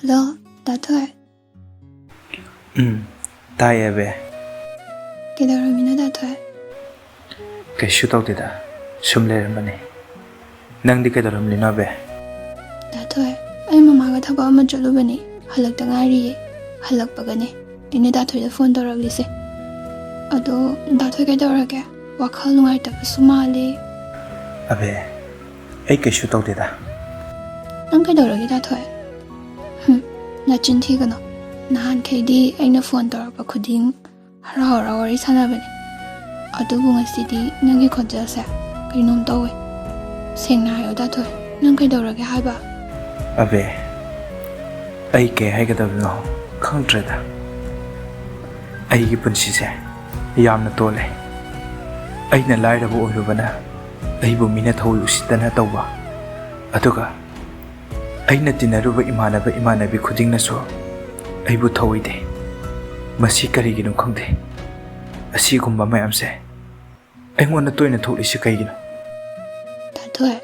Hello, Dato'. Taye be. Kaidaramina Dato'. Kaisu tawdeda. Sum lerambane. Nangdi kaidaramlina be. Dato', ai mamaga thaba ama chalubani. Halakta ngariye. Halakpagane. Ine Dato' da phone tawraglise. Ado Dato' kaidarage. Wakhal nungaitaba sumale. Abe. Ai kaisu tawdeda. Nang kaidarage Dato'. Nachin thigano. Nahan kaidi aina phone tawrapa khuding hara wari sanabane. Adubu ngasidi nangi khonjase kainom tawe. Sengna hayo Dato'. Nang kaidarage haiba. Abe. Ai ke haigadabno khangtreda. Ai gi punsise yamna tole. Aina lairabu oirubana. Aibu mina tholu sitana tawba. Aduga aina tinaruba imanabi khudingna so aibu thawide. Masi karigino khangde. Asigumba mayamse aingona toina tholisi kaigino. Dato',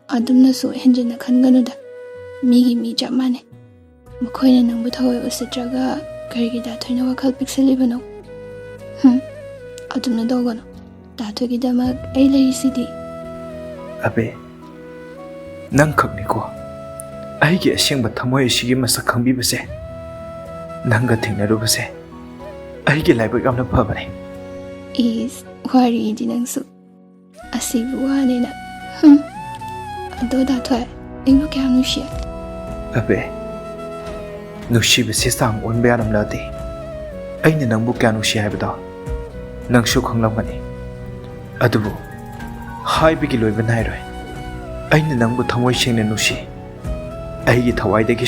adumna so henjina khanganoda. Migi mi jamane. Mukhoina nangbu thawe usitraga karigi Dato' wakhal pixelibano. Adumna dogano. Dato' gi damak ai laisidi. Abe nang khakni ko aigi asengba thamoi asigi masak khangbibase nanga thingnarubase aigi laibak amna phabane. Is wari di nangsu. Asibu wani na. Ado Dato', aibu kya nushi. Abe nushibase sang onbe anam lati aina nangbu kya nushi haibado nangsu khanglamgani. Adubu haibigi loiba nairoi aina nangbu thamoi sengna nushi aigi thawaidagi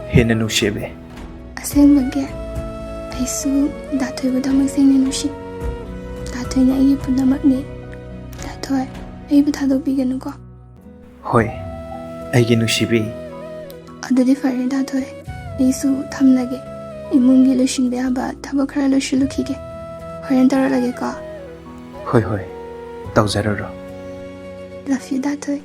hena nushebe. Asengba aisu Dato' bu damak sengna nushi. Dato' na ai punamak ne. Dato', aibu thadobiganu ko. Hoi aigi nushibi. Adudi fare Dato', aisu thamlage. Imungi loishinbe aba thabak khara loishulukhige. Horen taralage ko. Hoi tawjararo. Love you, Dato'.